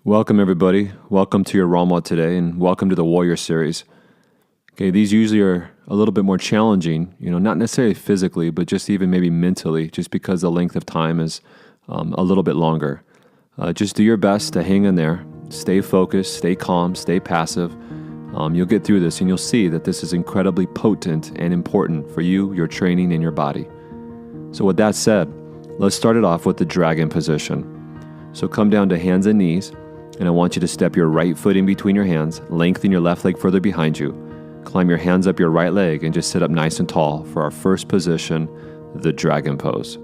Welcome, everybody. Welcome to your Rama today, and welcome to the Warrior Series. Okay, these usually are a little bit more challenging, not necessarily physically, but just even maybe mentally, just because the length of time is a little bit longer. Just do your best to hang in there, stay focused, stay calm, stay passive. You'll get through this, and you'll see that this is incredibly potent and important for you, your training, and your body. So with that said, let's start it off with the dragon position. So come down to hands and knees, and I want you to step your right foot in between your hands, lengthen your left leg further behind you, climb your hands up your right leg, and just sit up nice and tall for our first position, the dragon pose.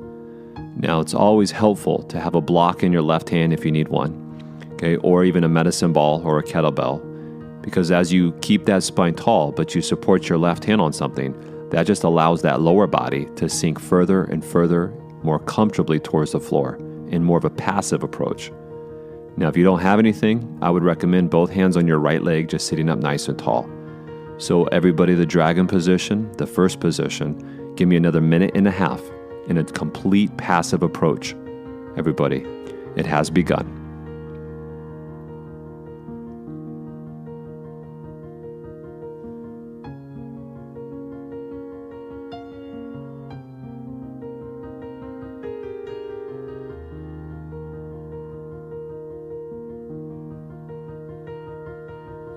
Now, it's always helpful to have a block in your left hand if you need one, okay, or even a medicine ball or a kettlebell, because as you keep that spine tall, but you support your left hand on something, that just allows that lower body to sink further and further, more comfortably towards the floor, in more of a passive approach. Now, if you don't have anything, I would recommend both hands on your right leg just sitting up nice and tall. So everybody, the dragon position, the first position, give me another minute and a half in a complete passive approach. Everybody, it has begun.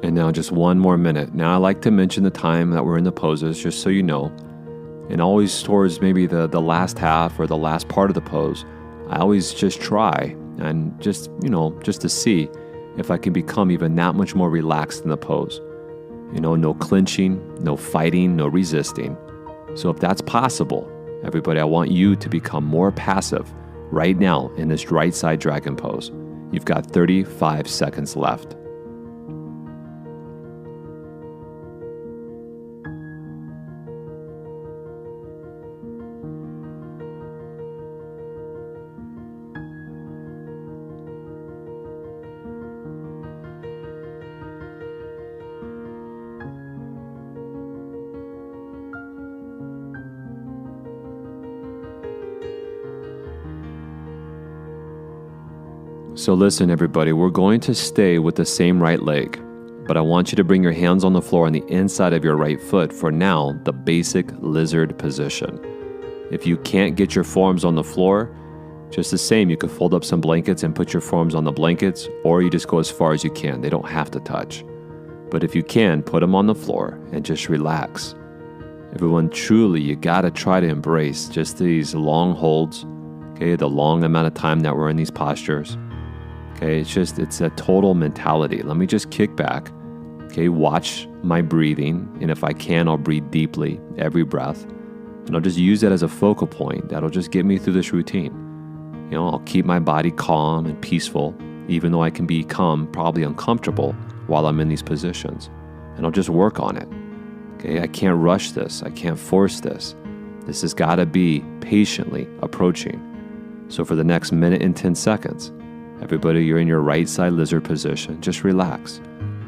And now just one more minute. Now I like to mention the time that we're in the poses, just so you know. And always towards maybe the last half or the last part of the pose, I always just try and just to see if I can become even that much more relaxed in the pose. No clinching, no fighting, no resisting. So if that's possible, everybody, I want you to become more passive right now in this right side dragon pose. You've got 35 seconds left. So listen, everybody, we're going to stay with the same right leg, but I want you to bring your hands on the floor on the inside of your right foot for now, the basic lizard position. If you can't get your forearms on the floor, just the same, you could fold up some blankets and put your forearms on the blankets, or you just go as far as you can. They don't have to touch. But if you can, put them on the floor and just relax. Everyone, truly, you gotta try to embrace just these long holds, okay, the long amount of time that we're in these postures. Okay, it's a total mentality. Let me just kick back, okay, watch my breathing, and if I can, I'll breathe deeply every breath, and I'll just use that as a focal point. That'll just get me through this routine. I'll keep my body calm and peaceful, even though I can become probably uncomfortable while I'm in these positions, and I'll just work on it. Okay, I can't rush this. I can't force this. This has got to be patiently approaching. So for the next minute and 10 seconds, everybody, you're in your right side lizard position. Just relax,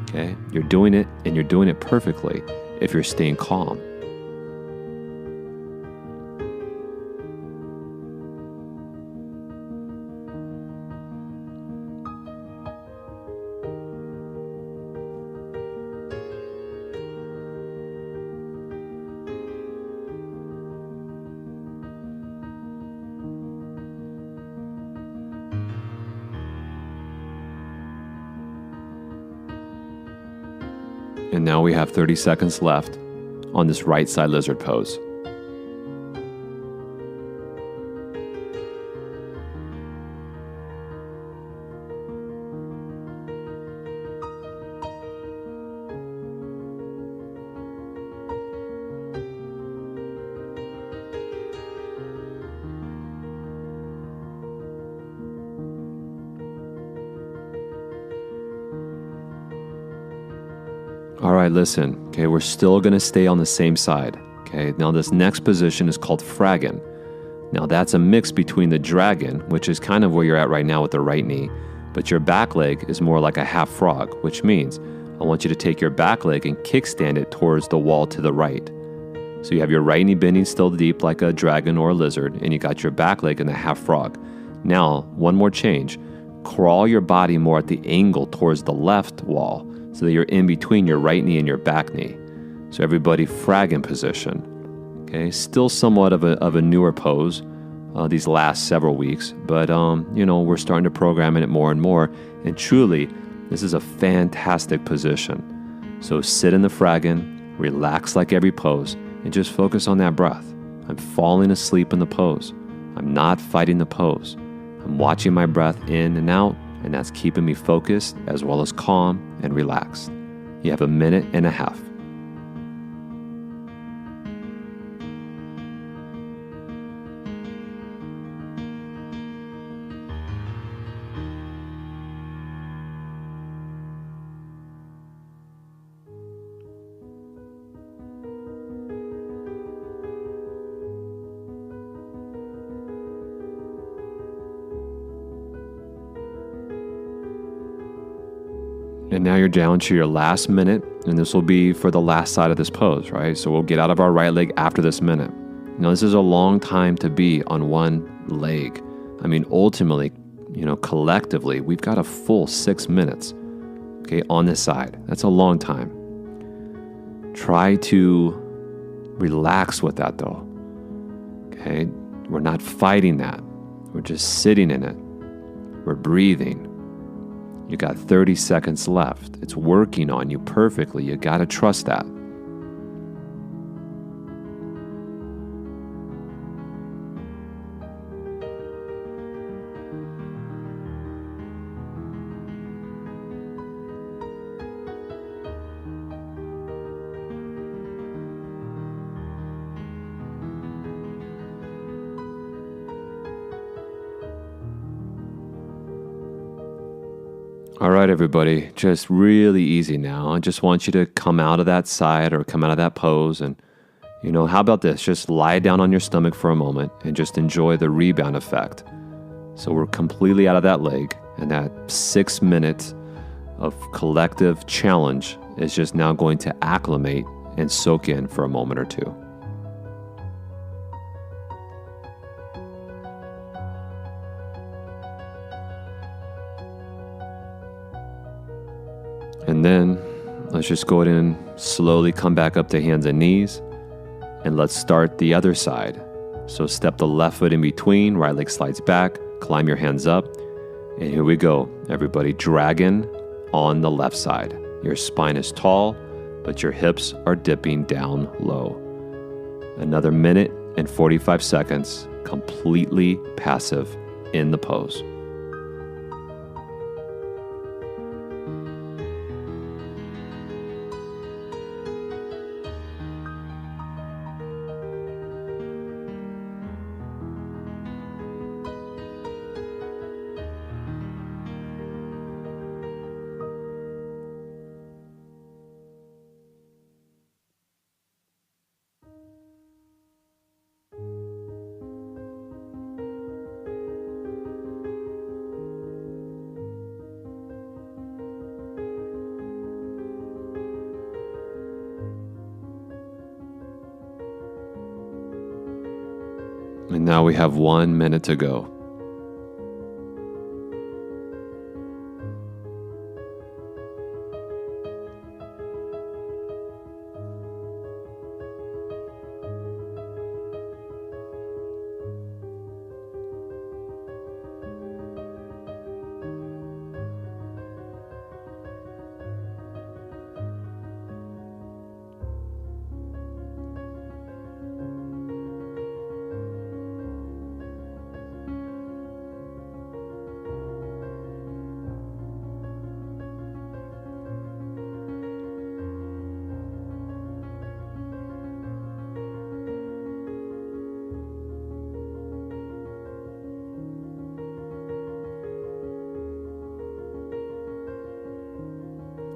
okay? You're doing it, and you're doing it perfectly if you're staying calm. And now we have 30 seconds left on this right side lizard pose. All right, listen, okay, we're still going to stay on the same side, okay? Now this next position is called fragan. Now that's a mix between the dragon, which is kind of where you're at right now with the right knee, but your back leg is more like a half frog, which means I want you to take your back leg and kickstand it towards the wall to the right. So you have your right knee bending still deep like a dragon or a lizard, and you got your back leg in the half frog. Now, one more change. crawl your body more at the angle towards the left wall so that you're in between your right knee and your back knee. So everybody frag in position. Okay, still somewhat of a newer pose these last several weeks, but we're starting to program in it more and more. And truly, this is a fantastic position. So sit in the frag-in, relax like every pose, and just focus on that breath. I'm falling asleep in the pose. I'm not fighting the pose. I'm watching my breath in and out, and that's keeping me focused as well as calm and relaxed. You have 1.5 minutes. And now you're down to your last minute, and this will be for the last side of this pose, right? So we'll get out of our right leg after this minute. Now, this is a long time to be on one leg. I mean, ultimately, collectively, we've got a full 6 minutes, okay, on this side. That's a long time. Try to relax with that, though, okay? We're not fighting that. We're just sitting in it. We're breathing. You got 30 seconds left. It's working on you perfectly. You got to trust that. All right, everybody, just really easy now. I just want you to come out of that side or come out of that pose. And, how about this? Just lie down on your stomach for a moment and just enjoy the rebound effect. So we're completely out of that leg, and that 6 minutes of collective challenge is just now going to acclimate and soak in for a moment or two. And then let's just go ahead and slowly come back up to hands and knees. And let's start the other side. So step the left foot in between, right leg slides back, climb your hands up. And here we go, everybody. Dragon on the left side. Your spine is tall, but your hips are dipping down low. Another 1.45 minutes, completely passive in the pose. And now we have 1 minute to go.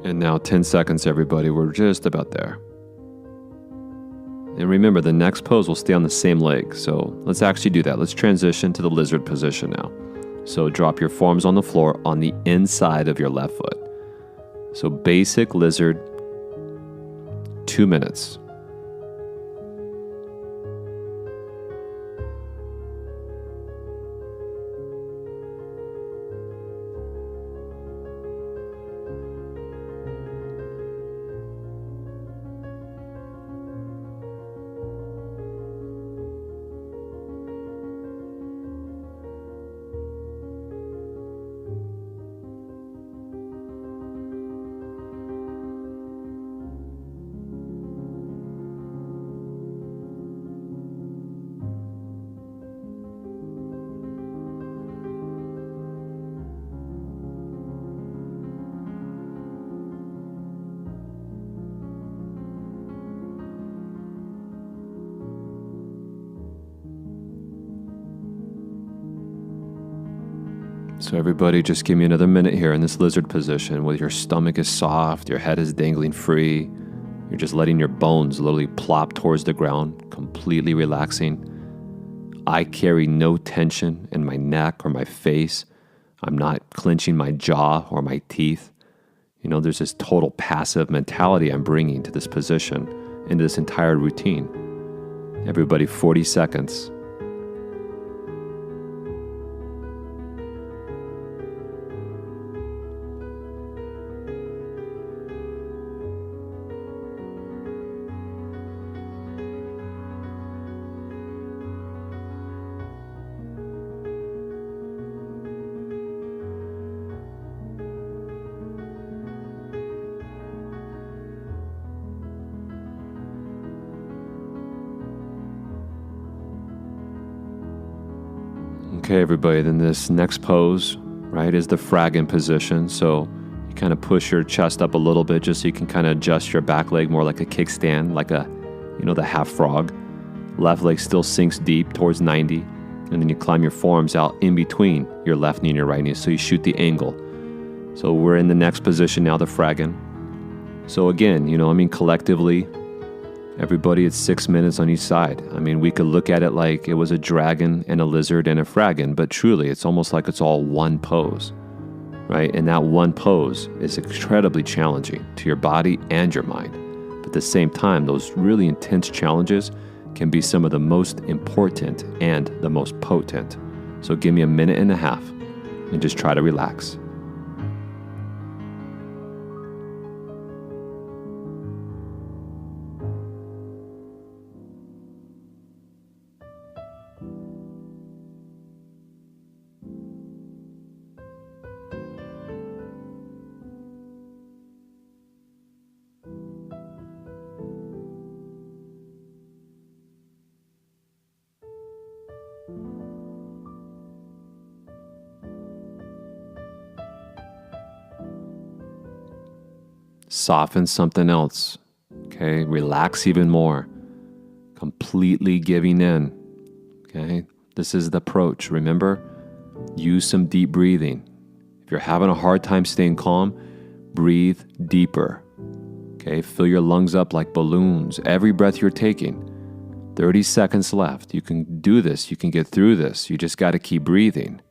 And now 10 seconds, everybody. We're just about there. And remember, the next pose will stay on the same leg. So let's actually do that. Let's transition to the lizard position now. So drop your forearms on the floor on the inside of your left foot. So basic lizard, 2 minutes. So everybody, just give me another minute here in this lizard position where your stomach is soft, your head is dangling free. You're just letting your bones literally plop towards the ground, completely relaxing. I carry no tension in my neck or my face. I'm not clenching my jaw or my teeth. There's this total passive mentality I'm bringing to this position, into this entire routine. Everybody, 40 seconds. Okay, everybody, then this next pose, right, is the fragment position. So you kind of push your chest up a little bit just so you can kind of adjust your back leg more like a kickstand, like the half frog. Left leg still sinks deep towards 90. And then you climb your forearms out in between your left knee and your right knee. So you shoot the angle. So we're in the next position now, the fragment. So again, collectively, everybody, it's 6 minutes on each side. We could look at it like it was a dragon and a lizard and a fragment, but truly, it's almost like it's all one pose, right? And that one pose is incredibly challenging to your body and your mind. But at the same time, those really intense challenges can be some of the most important and the most potent. So give me a minute and a half and just try to relax. Soften something else, okay? Relax even more. Completely giving in, okay? This is the approach, remember? Use some deep breathing. If you're having a hard time staying calm, breathe deeper, okay? Fill your lungs up like balloons every breath you're taking. 30 seconds left. You can do this. You can get through this. You just got to keep breathing.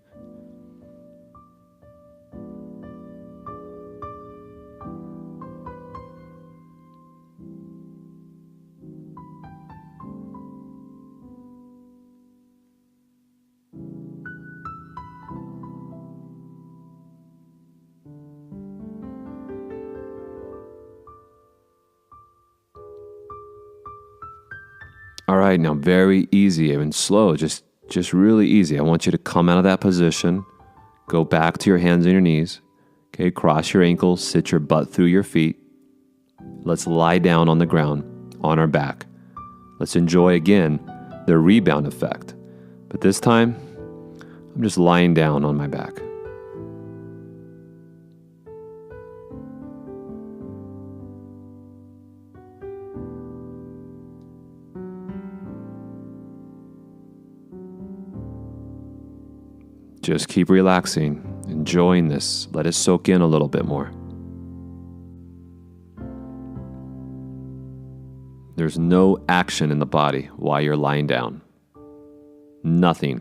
All right, now very easy and slow, just really easy. I want you to come out of that position, go back to your hands and your knees, okay, cross your ankles, sit your butt through your feet. Let's lie down on the ground, on our back. Let's enjoy again the rebound effect. But this time, I'm just lying down on my back. Just keep relaxing, enjoying this. Let it soak in a little bit more. There's no action in the body while you're lying down. Nothing.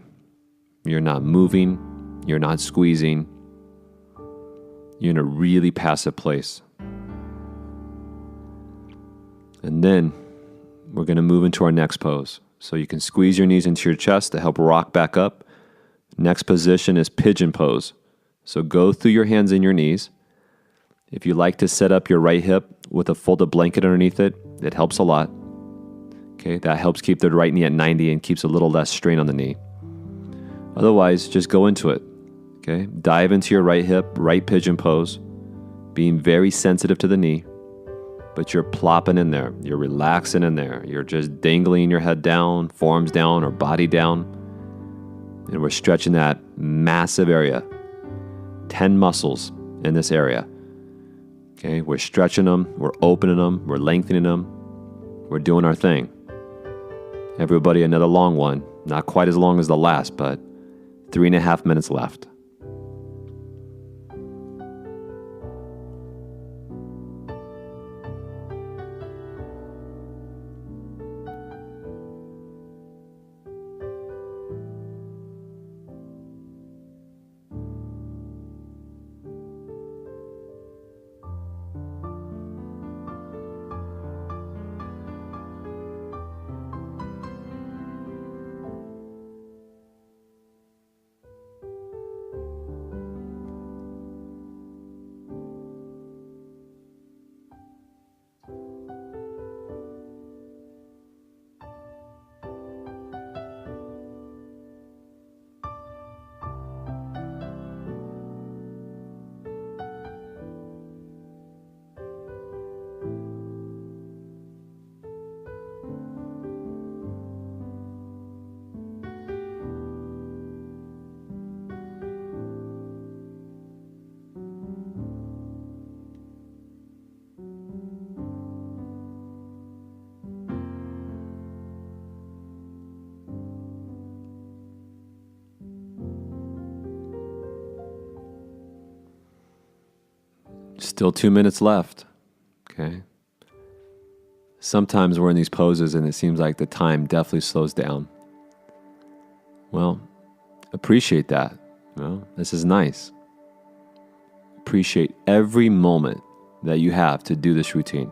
You're not moving. You're not squeezing. You're in a really passive place. And then we're going to move into our next pose. So you can squeeze your knees into your chest to help rock back up. Next position is pigeon pose. So go through your hands and your knees. If you like to set up your right hip with a folded blanket underneath it, it helps a lot. Okay, that helps keep the right knee at 90 and keeps a little less strain on the knee. Otherwise, just go into it. Okay, dive into your right hip, right pigeon pose, being very sensitive to the knee, but you're plopping in there. You're relaxing in there. You're just dangling your head down, forearms down, or body down. And we're stretching that massive area. 10 muscles in this area. Okay, we're stretching them, we're opening them, we're lengthening them. We're doing our thing. Everybody, another long one. Not quite as long as the last, but 3.5 minutes left. Still 2 minutes left. Okay. Sometimes we're in these poses and it seems like the time definitely slows down. Well, appreciate that. Well, this is nice. Appreciate every moment that you have to do this routine.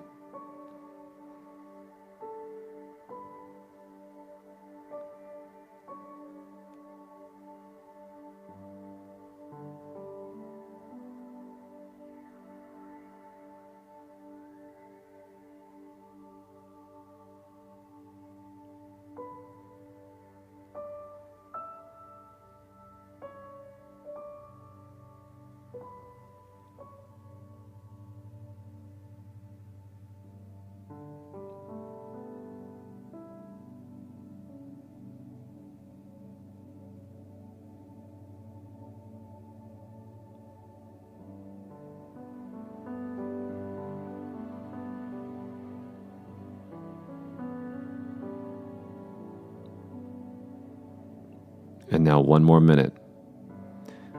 And now 1 more minute.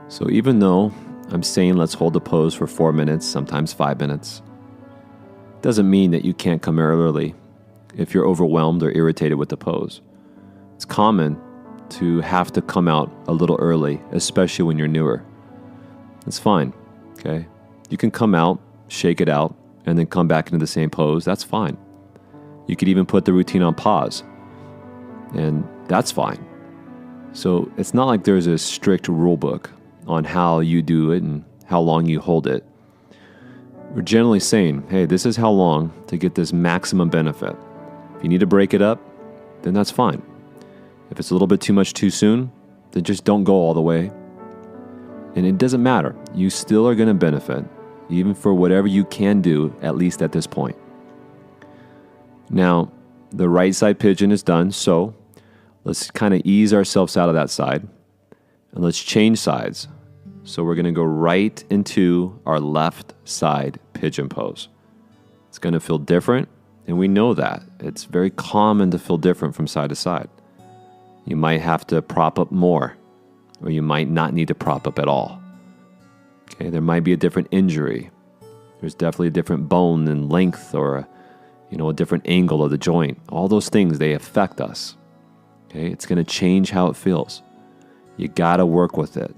So even though I'm saying let's hold the pose for 4 minutes, sometimes 5 minutes, doesn't mean that you can't come early if you're overwhelmed or irritated with the pose. It's common to have to come out a little early, especially when you're newer. It's fine, okay? You can come out, shake it out, and then come back into the same pose. That's fine. You could even put the routine on pause, and that's fine. So it's not like there's a strict rule book on how you do it and how long you hold it. We're generally saying, hey, this is how long to get this maximum benefit. If you need to break it up, then that's fine. If it's a little bit too much too soon, then just don't go all the way. And it doesn't matter. You still are going to benefit, even for whatever you can do, at least at this point. Now, the right side pigeon is done, so let's kind of ease ourselves out of that side, and let's change sides. So we're going to go right into our left side pigeon pose. It's going to feel different, and we know that. It's very common to feel different from side to side. You might have to prop up more, or you might not need to prop up at all. Okay, there might be a different injury. There's definitely a different bone and length, or a different angle of the joint. All those things, they affect us. Okay, it's going to change how it feels. You got to work with it.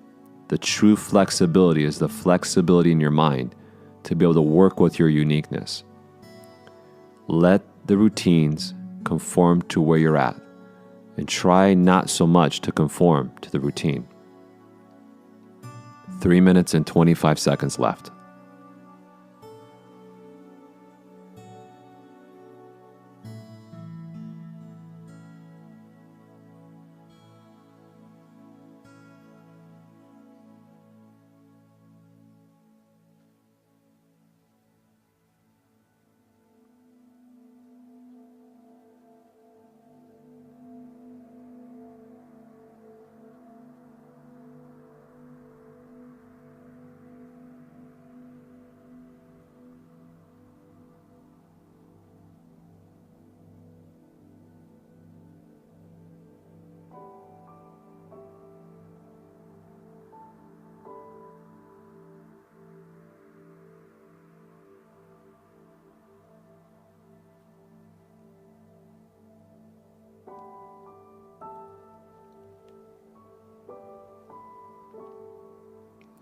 The true flexibility is the flexibility in your mind to be able to work with your uniqueness. Let the routines conform to where you're at, and try not so much to conform to the routine. 3 minutes and 25 seconds left.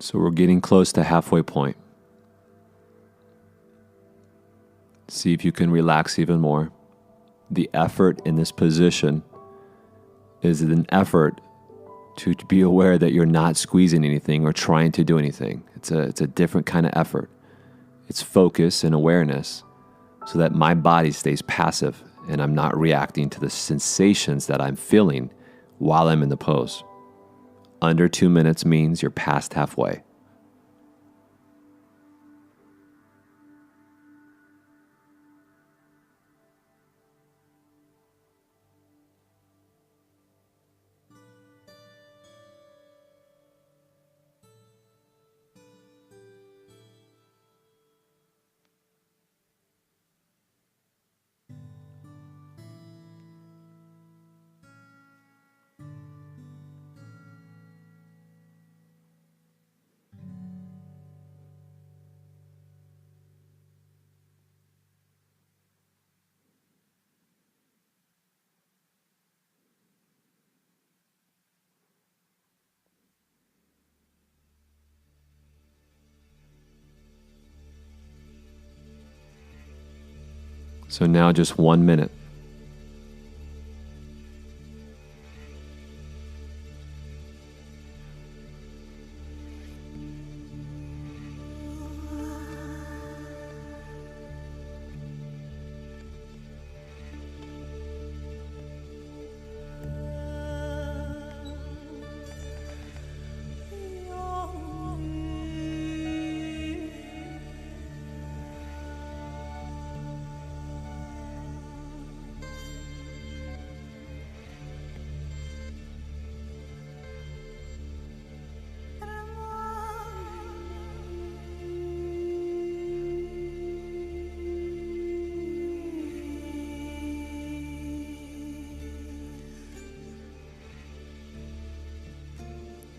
So we're getting close to halfway point. See if you can relax even more. The effort in this position is an effort to be aware that you're not squeezing anything or trying to do anything. It's a different kind of effort. It's focus and awareness so that my body stays passive and I'm not reacting to the sensations that I'm feeling while I'm in the pose. Under 2 minutes means you're past halfway. So now just 1 minute.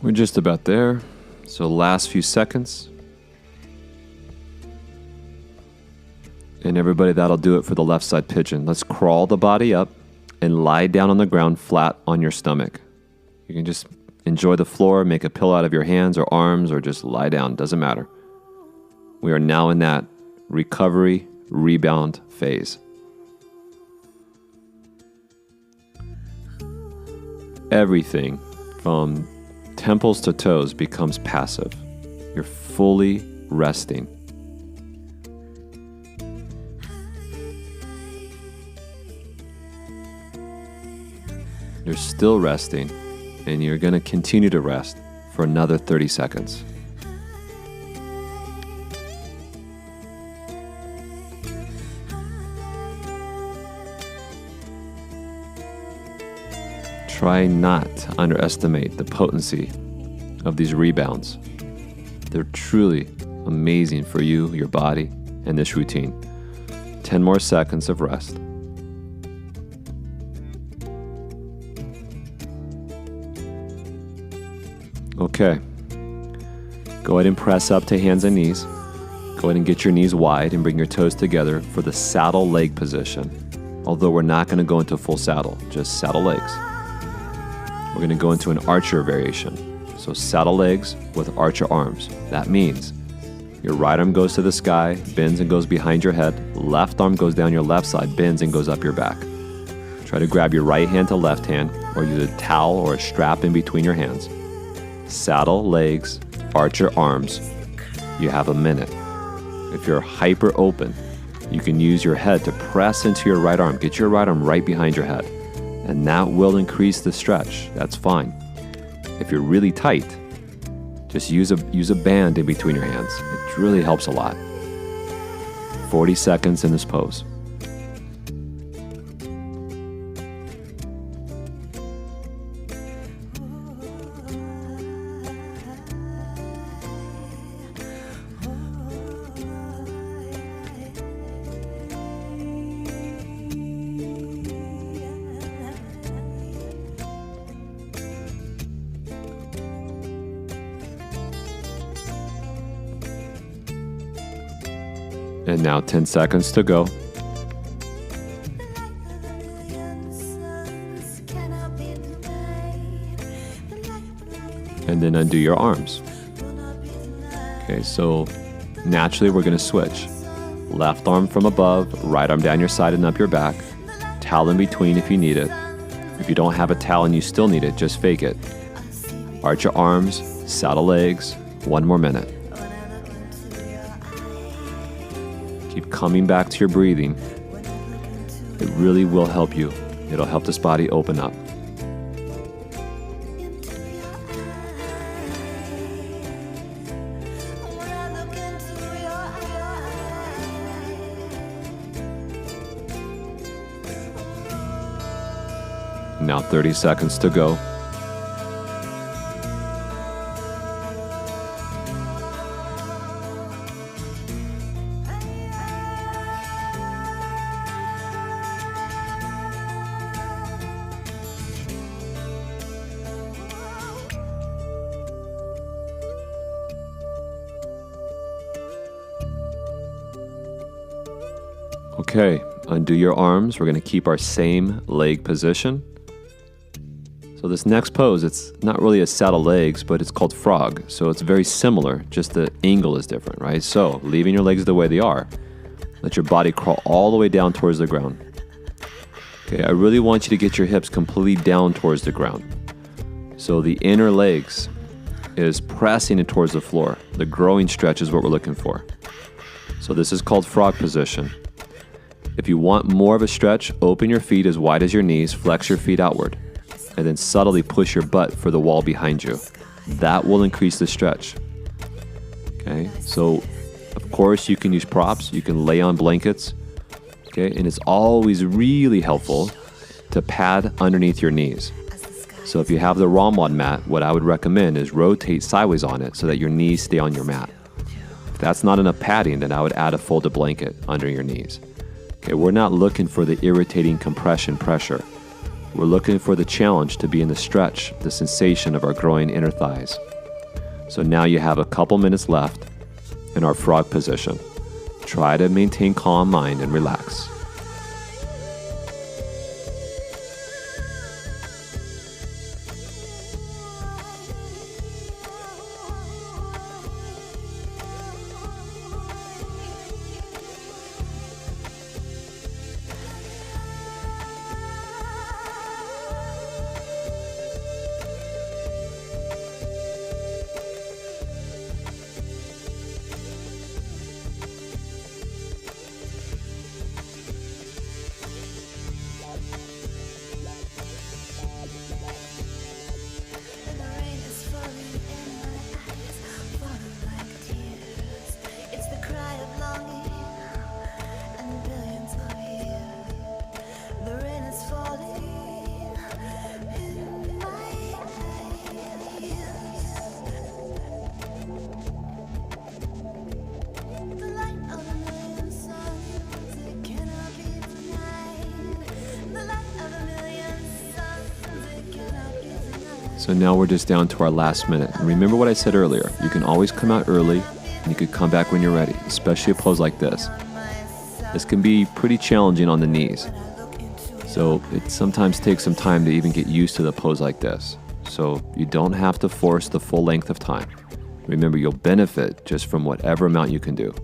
We're just about there. So last few seconds. And everybody, that'll do it for the left side pigeon. Let's crawl the body up and lie down on the ground flat on your stomach. You can just enjoy the floor, make a pillow out of your hands or arms, or just lie down. Doesn't matter. We are now in that recovery, rebound phase. Everything from temples to toes becomes passive. You're fully resting. You're still resting, and you're going to continue to rest for another 30 seconds. Try not to underestimate the potency of these rebounds. They're truly amazing for you, your body, and this routine. 10 more seconds of rest. Okay. Go ahead and press up to hands and knees. Go ahead and get your knees wide and bring your toes together for the saddle leg position. Although we're not going to go into full saddle, just saddle legs. We're going to go into an archer variation. So saddle legs with archer arms. That means your right arm goes to the sky, bends and goes behind your head. Left arm goes down your left side, bends and goes up your back. Try to grab your right hand to left hand or use a towel or a strap in between your hands. Saddle legs, archer arms. You have a minute. If you're hyper open, you can use your head to press into your right arm. Get your right arm right behind your head. And that will increase the stretch. That's fine. If you're really tight, just use a band in between your hands. It really helps a lot. 40 seconds in this pose. And now 10 seconds to go. And then undo your arms. Okay, so naturally we're going to switch. Left arm from above, right arm down your side and up your back. Towel in between if you need it. If you don't have a towel and you still need it, just fake it. Arch your arms, saddle legs, 1 more minute. Keep coming back to your breathing. It really will help you. It'll help this body open up. Now 30 seconds to go. Okay, undo your arms. We're going to keep our same leg position. So this next pose, it's not really a saddle legs, but it's called frog. So it's very similar, just the angle is different, right? So leaving your legs the way they are. Let your body crawl all the way down towards the ground. Okay, I really want you to get your hips completely down towards the ground. So the inner legs is pressing it towards the floor. The growing stretch is what we're looking for. So this is called frog position. If you want more of a stretch, open your feet as wide as your knees, flex your feet outward, and then subtly push your butt for the wall behind you. That will increase the stretch. Okay, so of course you can use props, you can lay on blankets, okay, and it's always really helpful to pad underneath your knees. So if you have the Ramwad mat, what I would recommend is rotate sideways on it so that your knees stay on your mat. If that's not enough padding, then I would add a folded blanket under your knees. Okay, we're not looking for the irritating compression pressure. We're looking for the challenge to be in the stretch, the sensation of our growing inner thighs. So now you have a couple minutes left in our frog position. Try to maintain calm mind and relax. So now we're just down to our last minute. And remember what I said earlier, you can always come out early and you could come back when you're ready, especially a pose like this. This can be pretty challenging on the knees. So it sometimes takes some time to even get used to the pose like this. So you don't have to force the full length of time. Remember, you'll benefit just from whatever amount you can do.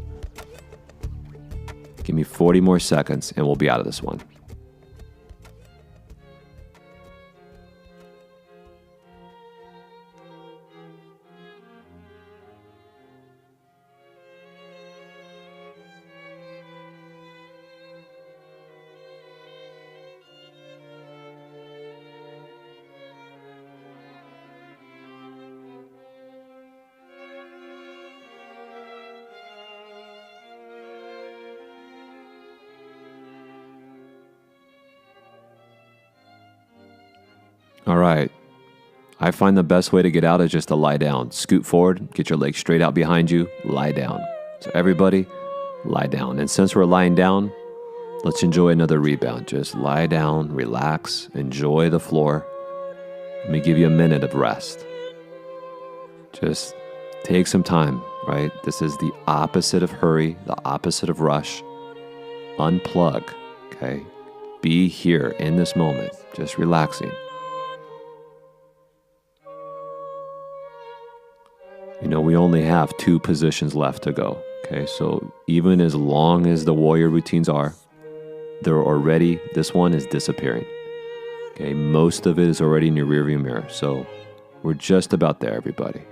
Give me 40 more seconds and we'll be out of this one. All right. I find the best way to get out is just to lie down. Scoot forward, get your legs straight out behind you, lie down. So everybody, lie down. And since we're lying down, let's enjoy another rebound. Just lie down, relax, enjoy the floor. Let me give you a minute of rest. Just take some time, right? This is the opposite of hurry, the opposite of rush. Unplug, okay? Be here in this moment, just relaxing. You know, we only have 2 positions left to go, okay? So even as long as the warrior routines are, they're already, this one is disappearing, okay? Most of it is already in your rearview mirror, so we're just about there, everybody.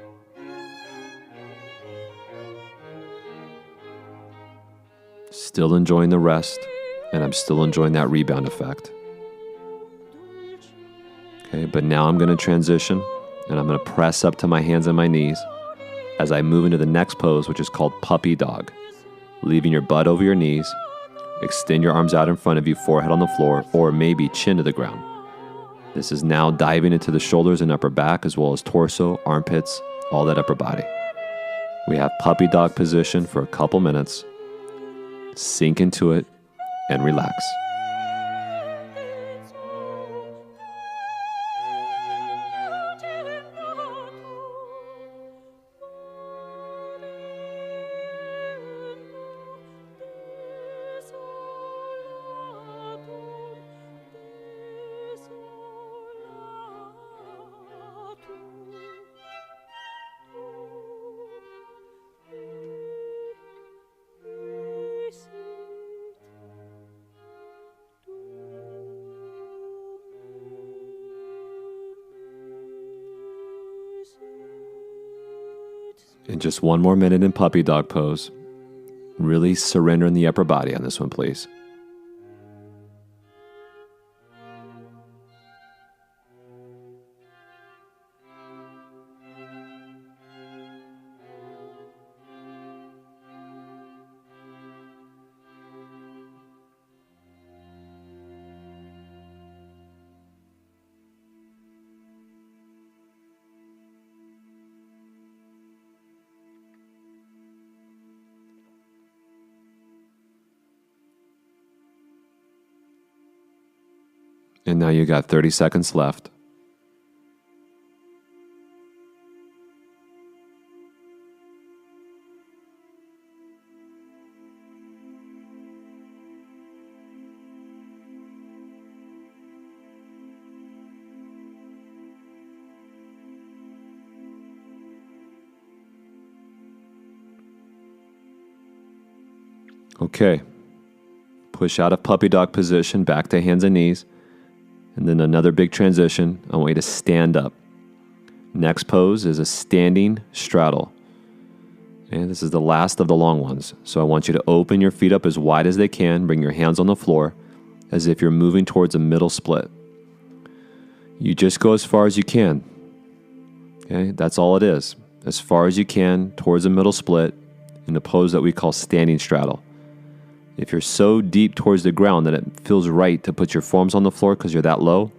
Still enjoying the rest, and I'm still enjoying that rebound effect. Okay, but now I'm gonna transition, and I'm gonna press up to my hands and my knees as I move into the next pose, which is called puppy dog. Leaving your butt over your knees, extend your arms out in front of you, forehead on the floor, or maybe chin to the ground. This is now diving into the shoulders and upper back, as well as torso, armpits, all that upper body. We have puppy dog position for a couple minutes. Sink into it and relax. And just one more minute in puppy dog pose. Really surrendering the upper body on this one, please. And now you got 30 seconds left. Okay. Push out of puppy dog position, back to hands and knees. And then another big transition. I want you to stand up. Next pose is a standing straddle. And this is the last of the long ones. So I want you to open your feet up as wide as they can. Bring your hands on the floor as if you're moving towards a middle split. You just go as far as you can. Okay, that's all it is. As far as you can towards a middle split in a pose that we call standing straddle. If you're so deep towards the ground that it feels right to put your forearms on the floor because you're that low,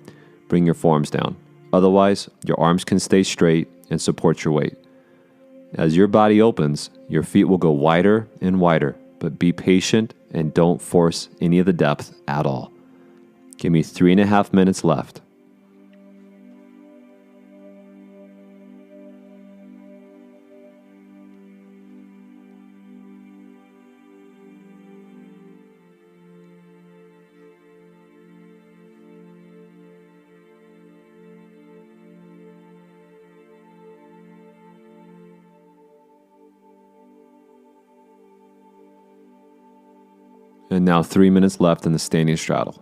bring your forearms down. Otherwise, your arms can stay straight and support your weight. As your body opens, your feet will go wider and wider, but be patient and don't force any of the depth at all. Give me 3.5 minutes left. And now 3 minutes left in the standing straddle.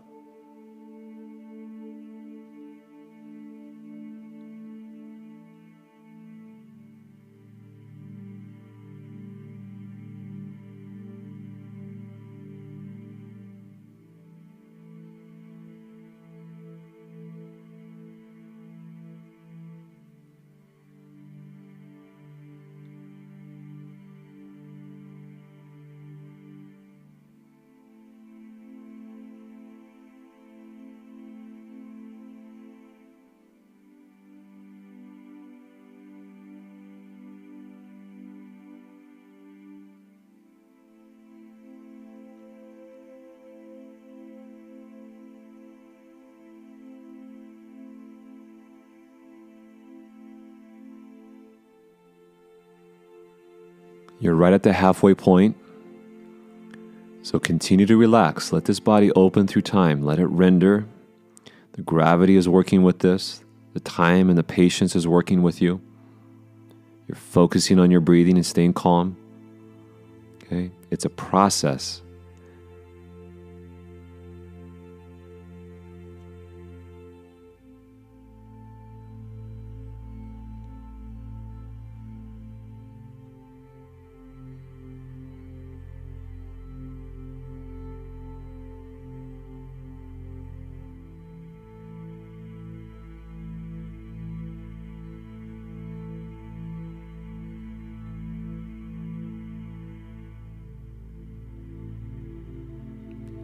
You're right at the halfway point. So continue to relax. Let this body open through time. Let it render. The gravity is working with this. The time and the patience is working with you. You're focusing on your breathing and staying calm. Okay? It's a process.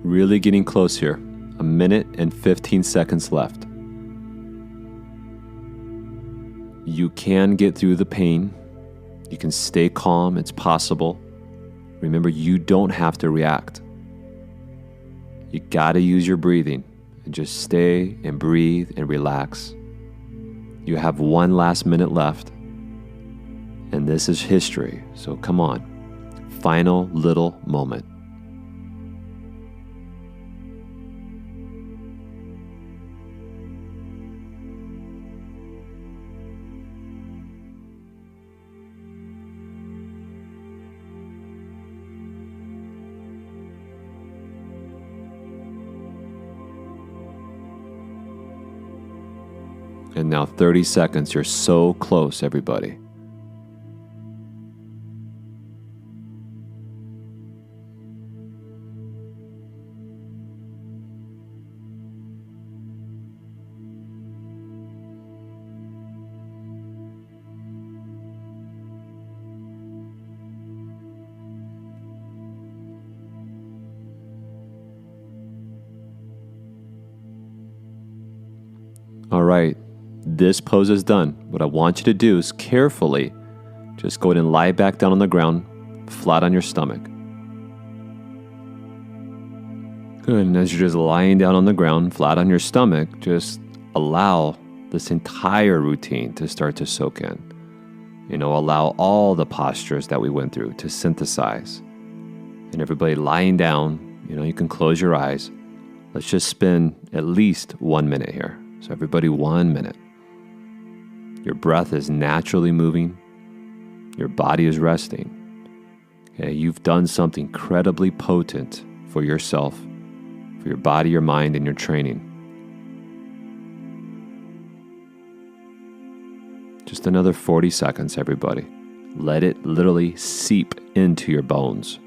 Really getting close here. 1 minute and 15 seconds left. You can get through the pain. You can stay calm. It's possible. Remember, you don't have to react. You gotta use your breathing and just stay and breathe and relax. You have 1 last minute left. And this is history. So come on. Final little moment. And now 30 seconds. You're so close, everybody. All right, this pose is done. What I want you to do is carefully just go ahead and lie back down on the ground, flat on your stomach. Good, and as you're just lying down on the ground, flat on your stomach, just allow this entire routine to start to soak in. Allow all the postures that we went through to synthesize. And everybody lying down, you can close your eyes. Let's just spend at least 1 minute here. So everybody, 1 minute. Your breath is naturally moving. Your body is resting. Okay, you've done something incredibly potent for yourself, for your body, your mind, and your training. Just another 40 seconds, everybody. Let it literally seep into your bones.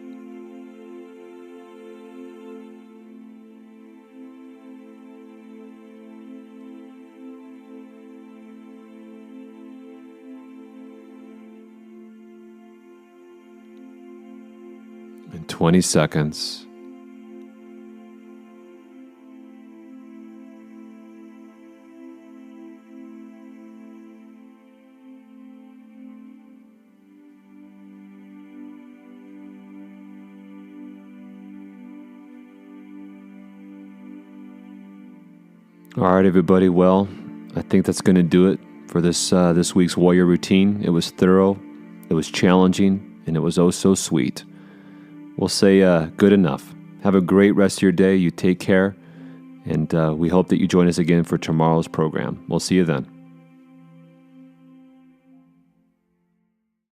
In 20 seconds. All right, everybody. Well, I think that's going to do it for this week's warrior routine. It was thorough, it was challenging, and it was oh so sweet. We'll say good enough. Have a great rest of your day. You take care, and we hope that you join us again for tomorrow's program. We'll see you then.